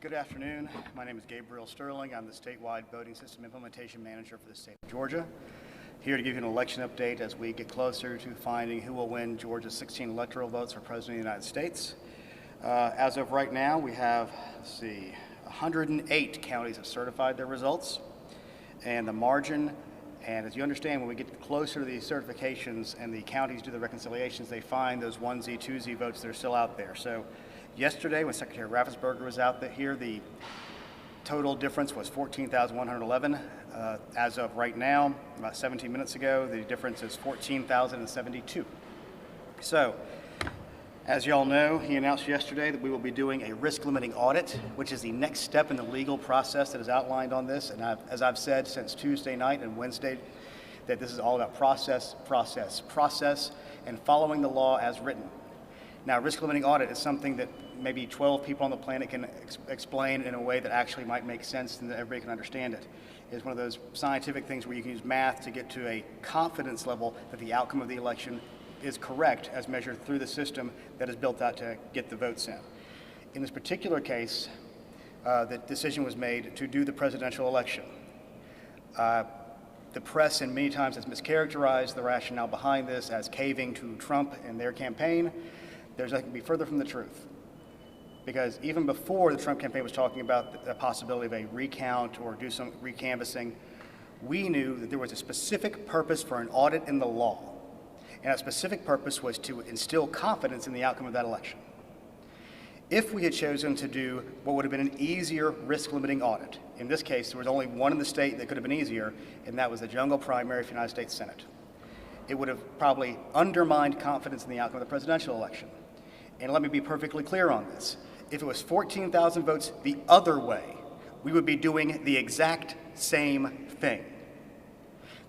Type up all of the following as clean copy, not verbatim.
Good afternoon. My name is Gabriel Sterling. I'm the statewide voting system implementation manager for the state of Georgia. Here to give you an election update as we get closer to finding who will win Georgia's 16 electoral votes for President of the United States. As of right now, we have, 108 counties have certified their results. And the margin, and as you understand, when we get closer to these certifications and the counties do the reconciliations, they find those 1Z, 2Z votes that are still out there. So yesterday, when Secretary Raffensperger was out here, the total difference was 14,111. As of right now, about 17 minutes ago, the difference is 14,072. So, as you all know, he announced yesterday that we will be doing a risk-limiting audit, which is the next step in the legal process that is outlined on this. And as I've said since Tuesday night and Wednesday, that this is all about process, and following the law as written. Now, risk-limiting audit is something that maybe 12 people on the planet can explain in a way that actually might make sense and that everybody can understand it. It's one of those scientific things where you can use math to get to a confidence level that the outcome of the election is correct as measured through the system that is built out to get the votes in. In this particular case, the decision was made to do the presidential election. The press, and many times, has mischaracterized the rationale behind this as caving to Trump and their campaign. There's nothing to be further from the truth. Because even before the Trump campaign was talking about the possibility of a recount or do some recanvassing, we knew that there was a specific purpose for an audit in the law. And that specific purpose was to instill confidence in the outcome of that election. If we had chosen to do what would have been an easier risk-limiting audit, in this case, there was only one in the state that could have been easier, and that was the jungle primary for the United States Senate. It would have probably undermined confidence in the outcome of the presidential election. And let me be perfectly clear on this. If it was 14,000 votes the other way, we would be doing the exact same thing.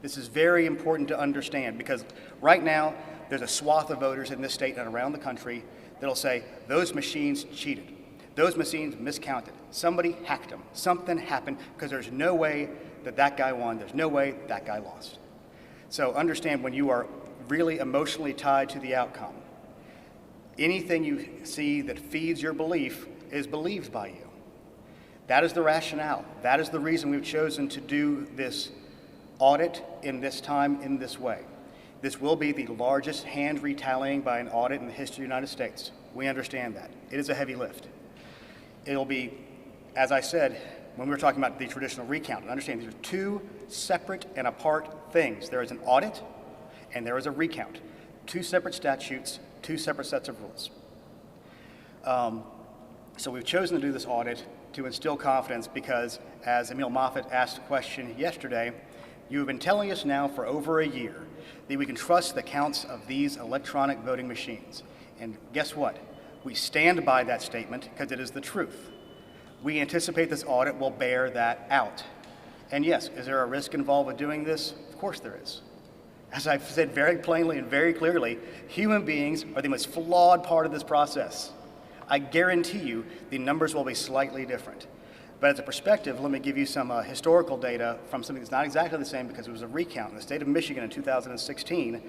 This is very important to understand because right now, there's a swath of voters in this state and around the country that'll say, those machines cheated. Those machines miscounted. Somebody hacked them. Something happened because there's no way that that guy won. There's no way that guy lost. So understand, when you are really emotionally tied to the outcome, anything you see that feeds your belief is believed by you. That is the rationale. That is the reason we've chosen to do this audit in this time, in this way. This will be the largest hand retallying by an audit in the history of the United States. We understand that. It is a heavy lift. It'll be, as I said, when we were talking about the traditional recount, and understand these are two separate and apart things. There is an audit and there is a recount. Two separate statutes, two separate sets of rules. So we've chosen to do this audit to instill confidence because, as Emil Moffitt asked a question yesterday, you have been telling us now for over a year that we can trust the counts of these electronic voting machines. And guess what? We stand by that statement because it is the truth. We anticipate this audit will bear that out. And yes, is there a risk involved with doing this? Of course there is. As I've said very plainly and very clearly, human beings are the most flawed part of this process. I guarantee you the numbers will be slightly different. But as a perspective, let me give you some historical data from something that's not exactly the same because it was a recount. In the state of Michigan in 2016,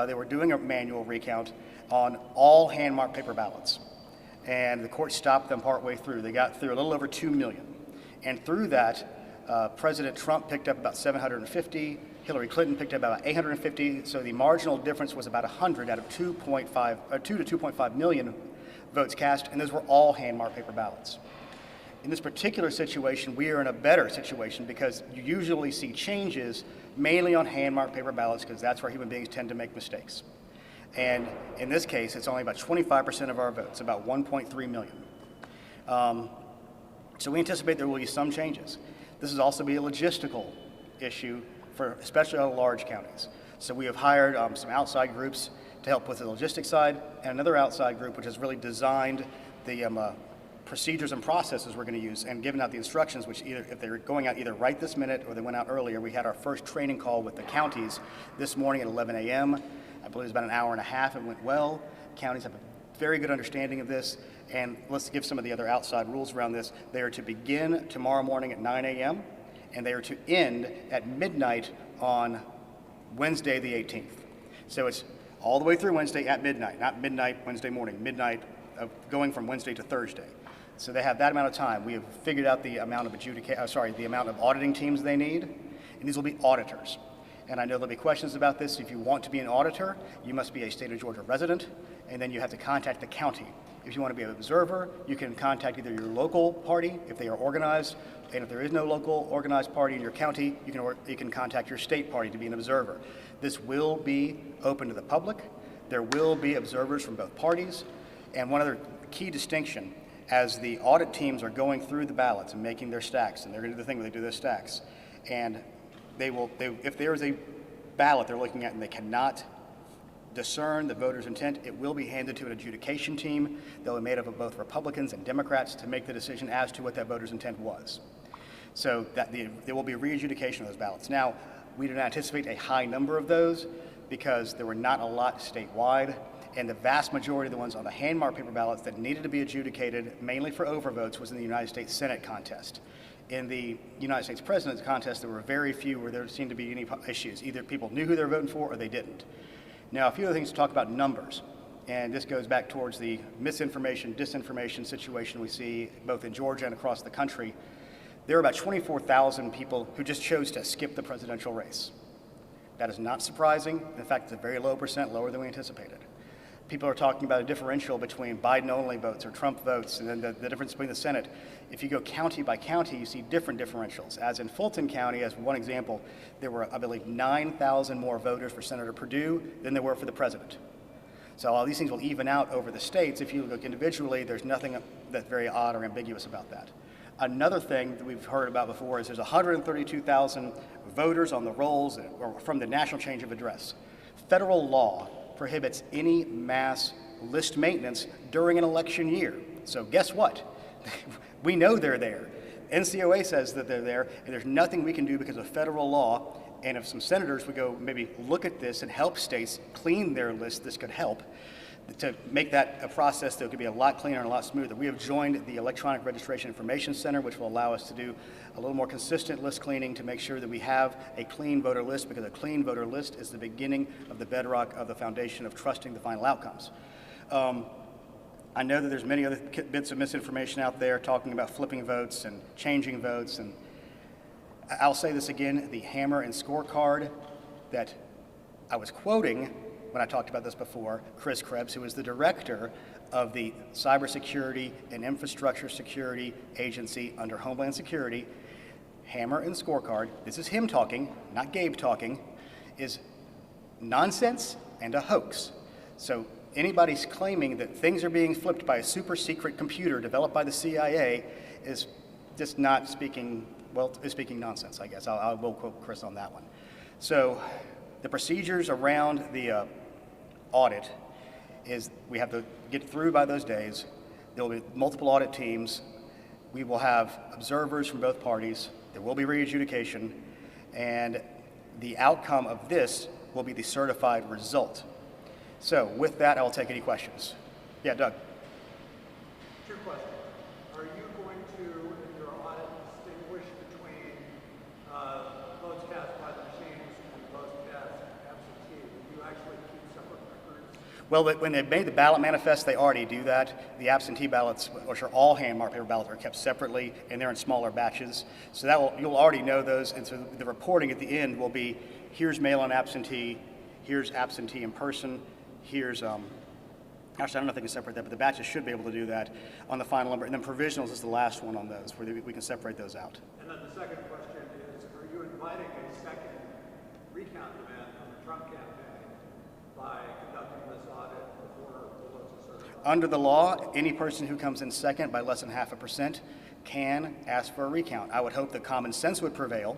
they were doing a manual recount on all hand-marked paper ballots. And the court stopped them partway through. They got through a little over 2 million. And through that, President Trump picked up about 750, Hillary Clinton picked up about 850, so the marginal difference was about 100 out of 2 to 2.5 million votes cast, and those were all hand-marked paper ballots. In this particular situation, we are in a better situation because you usually see changes mainly on hand-marked paper ballots because that's where human beings tend to make mistakes. And in this case, it's only about 25% of our votes, about 1.3 million. So we anticipate there will be some changes. This will also be a logistical issue for especially our large counties. So we have hired some outside groups to help with the logistics side, and another outside group which has really designed the procedures and processes we're going to use and given out the instructions, which either, if they're going out either right this minute or they went out earlier. We had our first training call with the counties this morning at 11 a.m. I believe it was about an hour and a half. It went well. Counties have a very good understanding of this, and let's give some of the other outside rules around this. They are to begin tomorrow morning at 9 a.m. and they are to end at midnight on Wednesday the 18th. So it's all the way through Wednesday at midnight, not midnight Wednesday morning, midnight going from Wednesday to Thursday. So they have that amount of time. We have figured out the amount of the amount of auditing teams they need, and these will be auditors. And I know there'll be questions about this. If you want to be an auditor, you must be a state of Georgia resident, and then you have to contact the county. If you want to be an observer, you can contact either your local party if they are organized, and if there is no local organized party in your county, you can contact your state party to be an observer. This will be open to the public. There will be observers from both parties. And one other key distinction, as the audit teams are going through the ballots and making their stacks, and they're going to do the thing where they do their stacks, and if there is a ballot they're looking at and they cannot discern the voter's intent, it will be handed to an adjudication team that will be made up of both Republicans and Democrats to make the decision as to what that voter's intent was. So there will be a re-adjudication of those ballots. Now, we do not anticipate a high number of those because there were not a lot statewide, and the vast majority of the ones on the hand-marked paper ballots that needed to be adjudicated, mainly for overvotes, was in the United States Senate contest. In the United States President's contest, there were very few where there seemed to be any issues. Either people knew who they were voting for or they didn't. Now, a few other things to talk about numbers, and this goes back towards the misinformation, disinformation situation we see both in Georgia and across the country. There are about 24,000 people who just chose to skip the presidential race. That is not surprising. In fact, it's a very low percent, lower than we anticipated. People are talking about a differential between Biden-only votes or Trump votes, and then the difference between the Senate. If you go county by county, you see different differentials. As in Fulton County, as one example, there were, I believe, 9,000 more voters for Senator Perdue than there were for the president. So all these things will even out over the states. If you look individually, there's nothing that's very odd or ambiguous about that. Another thing that we've heard about before is there's 132,000 voters on the rolls or from the National Change of Address. Federal law prohibits any mass list maintenance during an election year. So guess what? We know they're there. NCOA says that they're there, and there's nothing we can do because of federal law. And if some senators would go maybe look at this and help states clean their list, this could help to make that a process that could be a lot cleaner and a lot smoother. We have joined the Electronic Registration Information Center, which will allow us to do a little more consistent list cleaning to make sure that we have a clean voter list, because a clean voter list is the beginning of the bedrock of the foundation of trusting the final outcomes. I know that there's many other bits of misinformation out there talking about flipping votes and changing votes, and I'll say this again, the hammer and scorecard that I was quoting when I talked about this before, Chris Krebs, who is the director of the Cybersecurity and Infrastructure Security Agency under Homeland Security, hammer and scorecard, this is him talking, not Gabe talking, is nonsense and a hoax. So anybody's claiming that things are being flipped by a super secret computer developed by the CIA is just not speaking, well, is speaking nonsense, I guess. I will quote Chris on that one. So the procedures around the audit is we have to get through by those days. There will be multiple audit teams. We will have observers from both parties. There will be re-adjudication, and the outcome of this will be the certified result. So with that, I will take any questions. Yeah, Doug. Two questions. Are you going to, in your audit, distinguish between votes cast by the machines and votes cast absentee? Will you actually keep separate records? Well, when they made the ballot manifest, they already do that. The absentee ballots, which are all hand-marked paper ballots, are kept separately, and they're in smaller batches. So you'll already know those, and so the reporting at the end will be, here's mail-in absentee, here's absentee in person, here's, actually, I don't know if they can separate that, but the batches should be able to do that on the final number. And then provisionals is the last one on those, where we can separate those out. And then the second question is, are you inviting a second recount event from the Trump campaign by conducting this audit before the votes are certified? Under the law, any person who comes in second by less than 0.5% can ask for a recount. I would hope that common sense would prevail,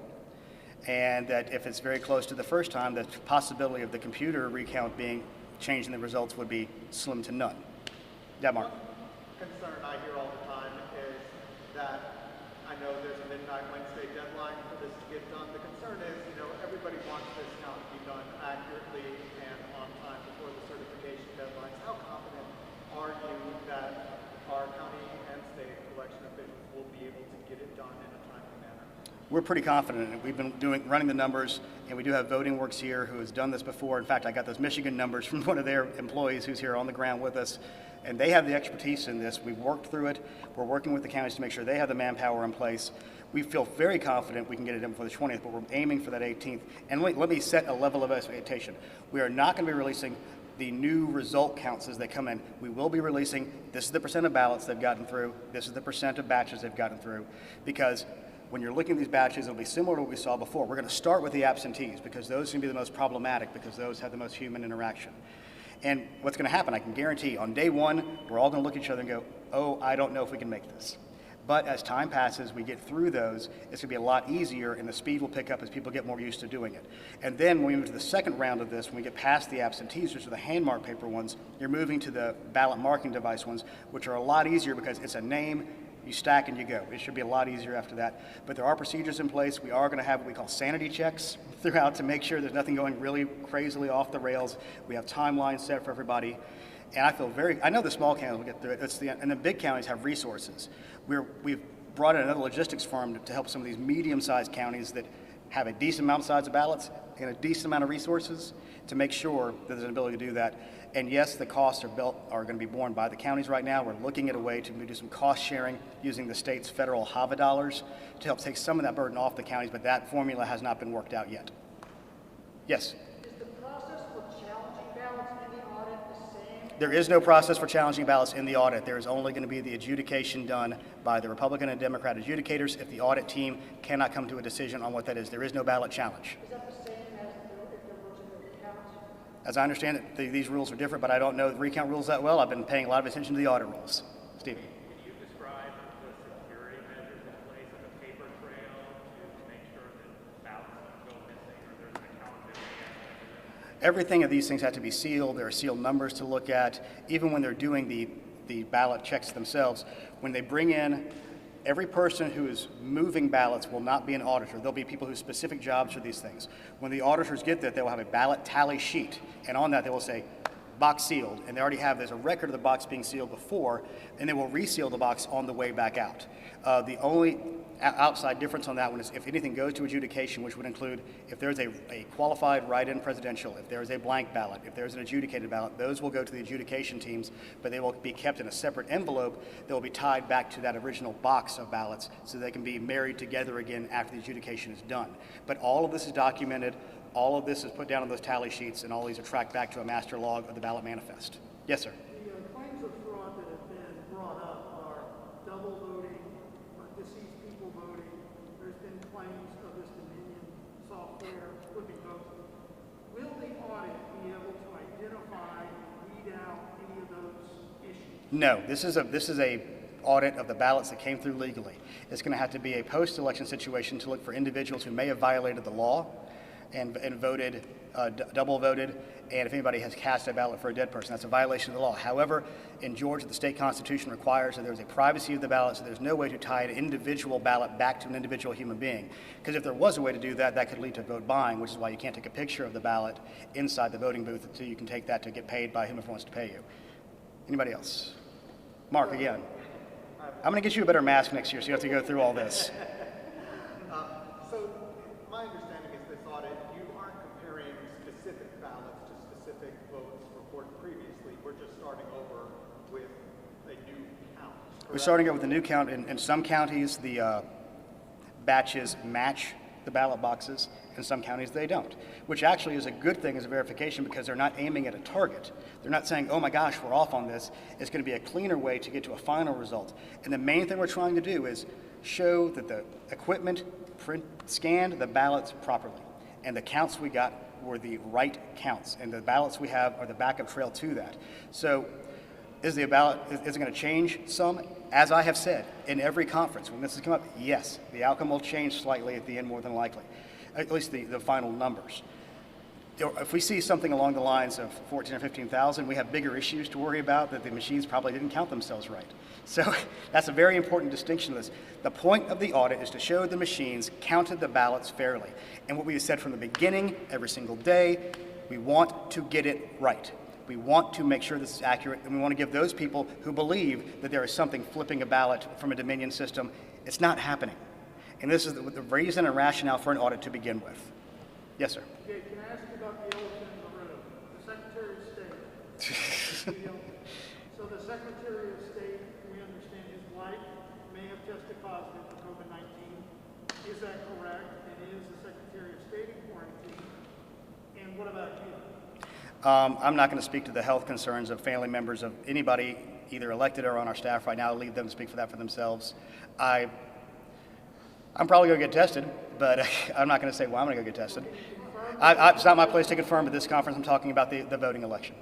and that if it's very close to the first time, the possibility of the computer recount being changing the results would be slim to none. Yeah, Mark. Concern I hear all the time is that I know there's a midnight Wednesday deadline for this to get done. The concern is, everybody wants this count to be done accurately and on time before the certification deadlines. How confident are you that our county and state election officials will be able to get it done in a timely manner? We're pretty confident. We've been running the numbers, and we do have Voting Works here who has done this before. In fact, I got those Michigan numbers from one of their employees who's here on the ground with us. And they have the expertise in this. We've worked through it. We're working with the counties to make sure they have the manpower in place. We feel very confident we can get it done before the 20th, but we're aiming for that 18th. And let me set a level of expectation. We are not going to be releasing the new result counts as they come in. We will be releasing, this is the percent of ballots they've gotten through, this is the percent of batches they've gotten through, because when you're looking at these batches, it'll be similar to what we saw before. We're going to start with the absentees because those seem to be the most problematic because those have the most human interaction. And what's going to happen, I can guarantee, on day one, we're all going to look at each other and go, oh, I don't know if we can make this. But as time passes, we get through those, it's going to be a lot easier, and the speed will pick up as people get more used to doing it. And then when we move to the second round of this, when we get past the absentees, which are the hand marked paper ones, you're moving to the ballot marking device ones, which are a lot easier because it's a name, you stack and you go. It should be a lot easier after that. But there are procedures in place. We are going to have what we call sanity checks throughout to make sure there's nothing going really crazily off the rails. We have timelines set for everybody. And I know the small counties will get through it. And the big counties have resources. We've brought in another logistics firm to help some of these medium-sized counties that have a decent amount of size of ballots and a decent amount of resources to make sure that there's an ability to do that. And yes, the costs are going to be borne by the counties right now. We're looking at a way to do some cost sharing using the state's federal HAVA dollars to help take some of that burden off the counties, but that formula has not been worked out yet. Yes? Is the process for challenging ballots in the audit the same? There is no process for challenging ballots in the audit. There is only going to be the adjudication done by the Republican and Democrat adjudicators. If the audit team cannot come to a decision on what that is, there is no ballot challenge. Is that the same as if there was a recount? As I understand it, these rules are different, but I don't know the recount rules that well. I've been paying a lot of attention to the audit rules. Stephen. Can you describe the security measures in place, like a paper trail to make sure that ballots don't go missing or there's an accountability aspect of it? Everything of these things have to be sealed. There are sealed numbers to look at. Even when they're doing the ballot checks themselves, when they bring in, every person who is moving ballots will not be an auditor. There'll be people whose specific jobs are these things. When the auditors get that, they will have a ballot tally sheet, and on that they will say, box sealed, and there's a record of the box being sealed before, and they will reseal the box on the way back out. The only outside difference on that one is if anything goes to adjudication, which would include if there's a qualified write-in presidential, if there's a blank ballot, if there's an adjudicated ballot, those will go to the adjudication teams, but they will be kept in a separate envelope that will be tied back to that original box of ballots so they can be married together again after the adjudication is done. But all of this is documented, all of this is put down on those tally sheets, and all these are tracked back to a master log of the ballot manifest. Yes, sir. The claims of fraud that have been brought up are double voting, deceased people voting. There's been claims of this Dominion software flipping votes. Will the audit be able to identify and weed out any of those issues? No, this is a audit of the ballots that came through legally. It's going to have to be a post-election situation to look for individuals who may have violated the law and voted, double voted, and if anybody has cast a ballot for a dead person, that's a violation of the law. However, in Georgia, the state constitution requires that there's a privacy of the ballot, so there's no way to tie an individual ballot back to an individual human being. Because if there was a way to do that, that could lead to vote buying, which is why you can't take a picture of the ballot inside the voting booth until you can take that to get paid by whomever wants to pay you. Anybody else? Mark, again. I'm going to get you a better mask next year so you don't have to go through all this. So my understanding is this audit, you aren't comparing specific ballots to specific votes reported previously. We're just starting over with a new count. We're correct? starting out with a new count. In some counties, the batches match the ballot boxes. In some counties, they don't, which actually is a good thing as a verification because they're not aiming at a target. They're not saying, oh my gosh, we're off on this. It's going to be a cleaner way to get to a final result. And the main thing we're trying to do is show that the equipment scanned the ballots properly. And the counts we got were the right counts. And the ballots we have are the backup trail to that. So is it going to change some? As I have said in every conference, when this has come up, yes, the outcome will change slightly at the end more than likely, at least the final numbers. If we see something along the lines of 14 or 15,000, we have bigger issues to worry about that the machines probably didn't count themselves right. So that's a very important distinction of this. The point of the audit is to show the machines counted the ballots fairly. And what we have said from the beginning, every single day, we want to get it right. We want to make sure this is accurate, and we want to give those people who believe that there is something flipping a ballot from a Dominion system, it's not happening. And this is the reason and rationale for an audit to begin with. Yes, sir. Okay, can I ask you about the elephant in the room? The Secretary of State. So So the Secretary of State, we understand his wife may have tested positive for COVID-19. Is that correct? And is the Secretary of State in quarantine? And what about you? I'm not going to speak to the health concerns of family members of anybody, either elected or on our staff right now. I'll leave them to speak for that for themselves. I'm probably going to get tested, but I'm not going to say, well, I'm going to go get tested. It's not my place to confirm at this conference. I'm talking about the voting election.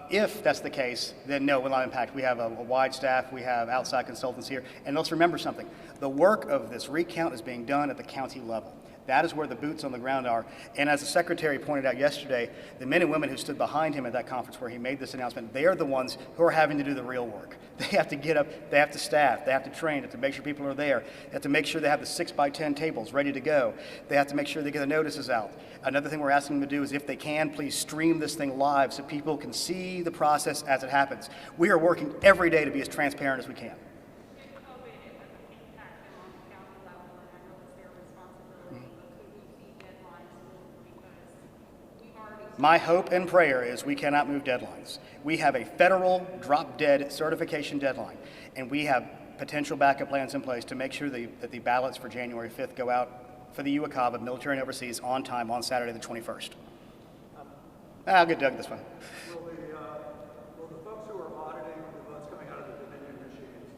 If that's the case, then no, it will not impact. We have a wide staff. We have outside consultants here. And let's remember something. The work of this recount is being done at the county level. That is where the boots on the ground are. And as the Secretary pointed out yesterday, the men and women who stood behind him at that conference where he made this announcement, they are the ones who are having to do the real work. They have to get up, they have to staff, they have to train, they have to make sure people are there, they have to make sure they have the 6x10 tables ready to go, they have to make sure they get the notices out. Another thing we're asking them to do is, if they can, please stream this thing live so people can see the process as it happens. We are working every day to be as transparent as we can. My hope and prayer is we cannot move deadlines. We have a federal drop-dead certification deadline, and we have potential backup plans in place to make sure that the ballots for January 5th go out for the UACAVA, military and overseas, on time on Saturday the 21st. I'll get Doug this one. Will the folks who are auditing the votes coming out of the Dominion machines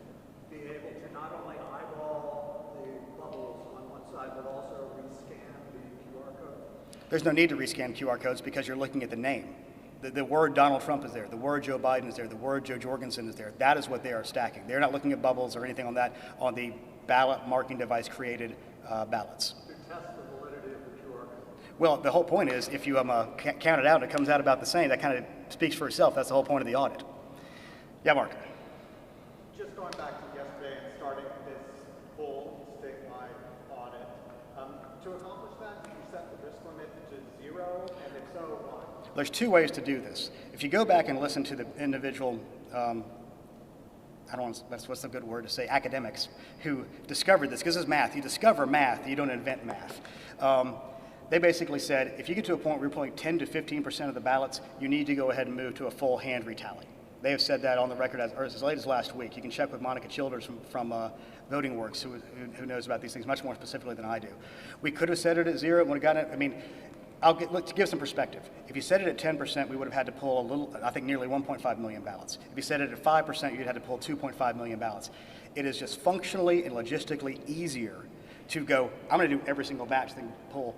be able to not only eyeball the bubbles on one side, but also rescan the QR code? There's no need to rescan QR codes because you're looking at the name. The word Donald Trump is there. The word Joe Biden is there. The word Joe Jorgensen is there. That is what they are stacking. They're not looking at bubbles or anything on that on the ballot marking device created ballots. To test the validity of the QR code? Well, the whole point is, if you count it out and it comes out about the same, that kind of speaks for itself. That's the whole point of the audit. Yeah, Mark. Just going back to yesterday and starting this full statewide audit, to accomplish that, did you set the risk limit to 0, and if so, why? There's two ways to do this. If you go back and listen to the individual, what's the good word to say, academics who discovered this, because it's math. You discover math, you don't invent math. They basically said, if you get to a point where you're pulling 10 to 15% of the ballots, you need to go ahead and move to a full hand retally. They have said that on the record as late as last week. You can check with Monica Childers from Voting Works, who knows about these things much more specifically than I do. We could have set it at 0. It would have gotten it. I mean, to give some perspective. If you set it at 10%, we would have had to pull nearly 1.5 million ballots. If you set it at 5%, you'd had to pull 2.5 million ballots. It is just functionally and logistically easier to go, I'm going to do every single batch, then pull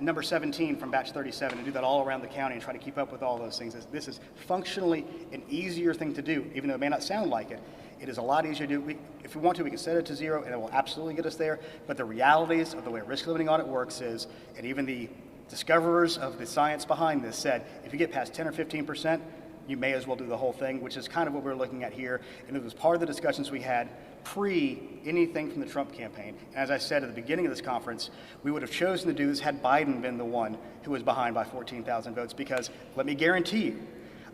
number 17 from batch 37 and do that all around the county and try to keep up with all those things. This is functionally an easier thing to do, even though it may not sound like it. It is a lot easier to do. If we want to, we can set it to 0, and it will absolutely get us there. But the realities of the way a risk limiting audit works is, and even the discoverers of the science behind this said, if you get past 10 or 15%, you may as well do the whole thing, which is kind of what we're looking at here. And it was part of the discussions we had pre anything from the Trump campaign. And as I said at the beginning of this conference, we would have chosen to do this had Biden been the one who was behind by 14,000 votes, because let me guarantee you,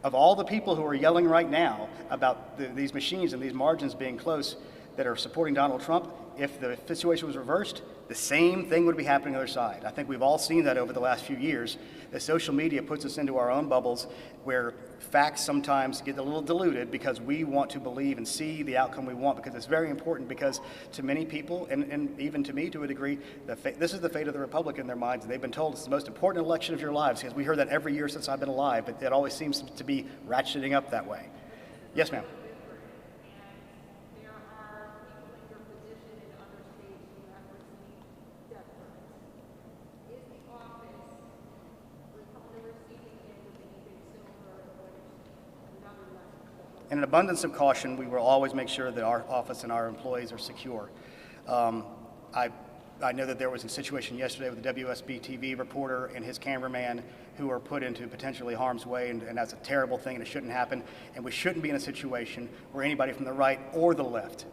of all the people who are yelling right now about these machines and these margins being close that are supporting Donald Trump, if the situation was reversed, the same thing would be happening on the other side. I think we've all seen that over the last few years, that social media puts us into our own bubbles where facts sometimes get a little diluted because we want to believe and see the outcome we want, because it's very important, because to many people, and even to me to a degree, this is the fate of the republic in their minds, and they've been told it's the most important election of your lives, because we heard that every year since I've been alive, but it always seems to be ratcheting up that way. Yes, ma'am. In an abundance of caution, we will always make sure that our office and our employees are secure. I know that there was a situation yesterday with the WSB TV reporter and his cameraman who were put into potentially harm's way, and that's a terrible thing, and it shouldn't happen. And we shouldn't be in a situation where anybody from the right or the left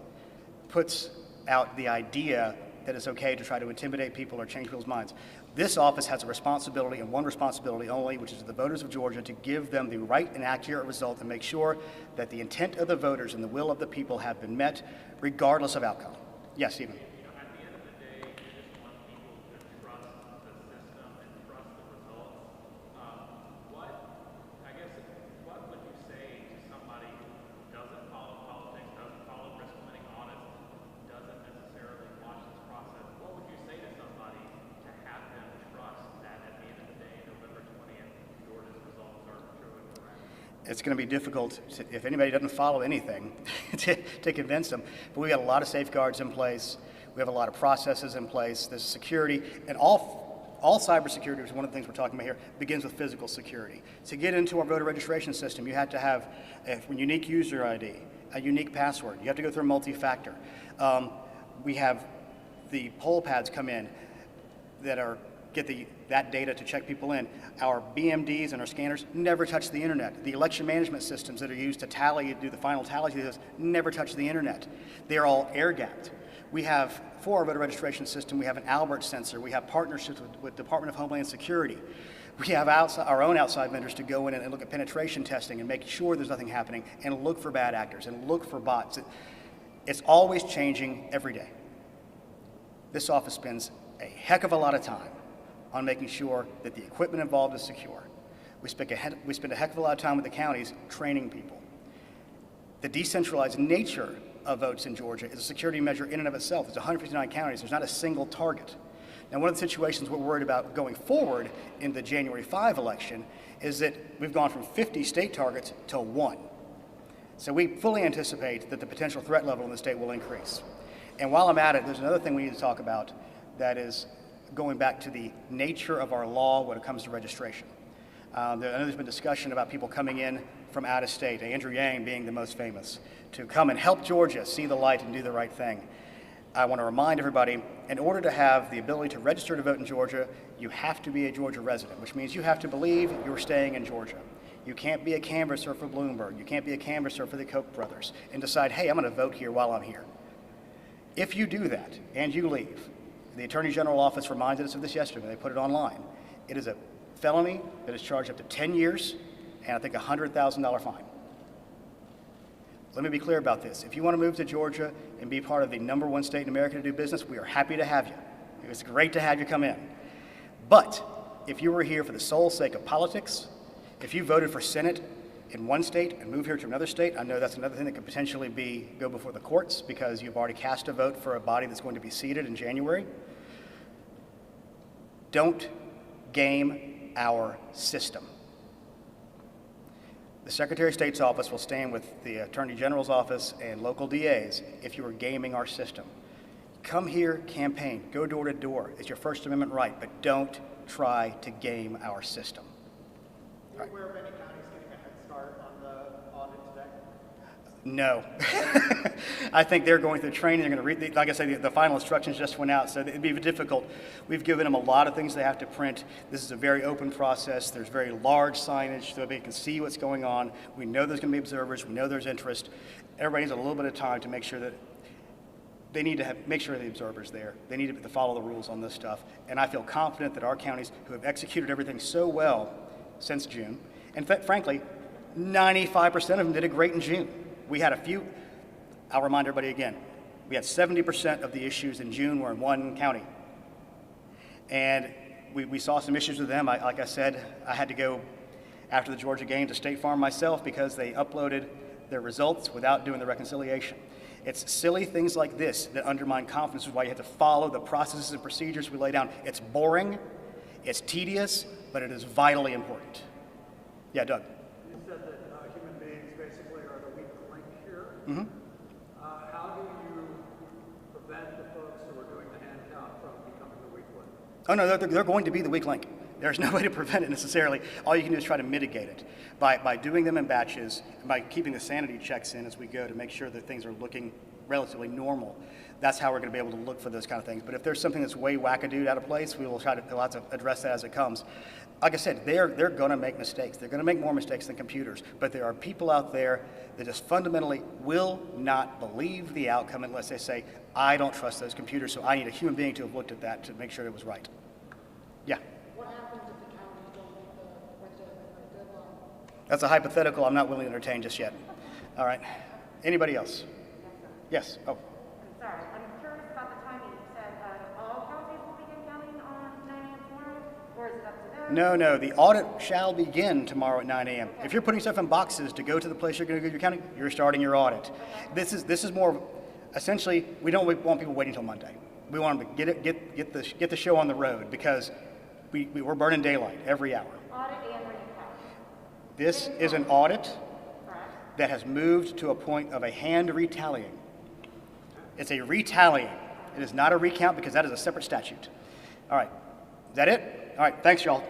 puts out the idea that it's okay to try to intimidate people or change people's minds. This office has a responsibility, and one responsibility only, which is to the voters of Georgia, to give them the right and accurate result and make sure that the intent of the voters and the will of the people have been met, regardless of outcome. Yes, Stephen. At the end of the day, you just want people to trust the system and trust the results. I it's going to be difficult if anybody doesn't follow anything to convince them. But we got a lot of safeguards in place. We have a lot of processes in place. There's security, and all cybersecurity, which is one of the things we're talking about here, begins with physical security. To get into our voter registration system, you have to have a unique user ID, a unique password. You have to go through multi-factor. We have the poll pads come in that get that data to check people in. Our BMDs and our scanners never touch the internet. The election management systems that are used to do the final tallies never touch the internet. They are all air-gapped. We have, for our voter registration system, we have an Albert sensor. We have partnerships with Department of Homeland Security. We have our own outside vendors to go in and look at penetration testing and make sure there's nothing happening and look for bad actors and look for bots. It's always changing every day. This office spends a heck of a lot of time on making sure that the equipment involved is secure. We spend a heck of a lot of time with the counties training people. The decentralized nature of votes in Georgia is a security measure in and of itself. There's 159 counties. There's not a single target. Now, one of the situations we're worried about going forward in the January 5 election is that we've gone from 50 state targets to 1. So we fully anticipate that the potential threat level in the state will increase. And while I'm at it, there's another thing we need to talk about that is going back to the nature of our law when it comes to registration. I know there's been discussion about people coming in from out of state, Andrew Yang being the most famous, to come and help Georgia see the light and do the right thing. I want to remind everybody, in order to have the ability to register to vote in Georgia, you have to be a Georgia resident, which means you have to believe you're staying in Georgia. You can't be a canvasser for Bloomberg. You can't be a canvasser for the Koch brothers and decide, hey, I'm going to vote here while I'm here. If you do that and you leave, the Attorney General office reminded us of this yesterday. They put it online. It is a felony that is charged up to 10 years and I think a $100,000 fine. Let me be clear about this. If you want to move to Georgia and be part of the #1 state in America to do business, we are happy to have you. It's great to have you come in. But if you were here for the sole sake of politics, if you voted for Senate in one state and move here to another state, I know that's another thing that could potentially go before the courts because you've already cast a vote for a body that's going to be seated in January. Don't game our system. The Secretary of State's office will stand with the Attorney General's office and local DAs if you are gaming our system. Come here, campaign, go door to door. It's your First Amendment right, but don't try to game our system. Are you aware of any counties getting a head start on the audit today? No. I think they're going through training. They're going to read, like I said, the final instructions just went out, so it'd be difficult. We've given them a lot of things they have to print. This is a very open process. There's very large signage so they can see what's going on. We know there's going to be observers. We know there's interest. Everybody needs a little bit of time to make sure that they need to make sure the observer's there. They need to follow the rules on this stuff. And I feel confident that our counties who have executed everything so well since June, and frankly, 95% of them did it great in June. We had a few, I'll remind everybody again, we had 70% of the issues in June were in one county. And we saw some issues with them. Like I said, I had to go after the Georgia game to State Farm myself because they uploaded their results without doing the reconciliation. It's silly things like this that undermine confidence, which is why you have to follow the processes and procedures we lay down. It's boring, it's tedious, but it is vitally important. Yeah, Doug. You said that human beings basically are the weak link here. Mm-hmm. How do you prevent the folks who are doing the hand count from becoming the weak link? Oh no, they're going to be the weak link. There's no way to prevent it necessarily. All you can do is try to mitigate it by doing them in batches, and by keeping the sanity checks in as we go to make sure that things are looking relatively normal. That's how we're going to be able to look for those kind of things. But if there's something that's way wackadoo out of place, we'll have to address that as it comes. Like I said, they're going to make mistakes. They're going to make more mistakes than computers. But there are people out there that just fundamentally will not believe the outcome unless they say, I don't trust those computers, so I need a human being to have looked at that to make sure it was right. Yeah. What happens if the counties don't meet the Wednesday midnight deadline? That's a hypothetical I'm not willing to entertain just yet. All right. Anybody else? Yes. Oh. I'm sorry. I'm curious about the timing. You said all counties will begin counting on 9 a.m. tomorrow, or is it up to them? No. The audit shall begin tomorrow at 9 a.m. Okay. If you're putting stuff in boxes to go to the place you're going to do your counting, you're starting your audit. Okay. This is more essentially. We don't want people waiting until Monday. We want them to get the show on the road because we're burning daylight every hour. Audit and ready This is an audit that has moved to a point of a hand retallying. It's a retallying. It is not a recount because that is a separate statute. All right. Is that it? All right. Thanks, y'all.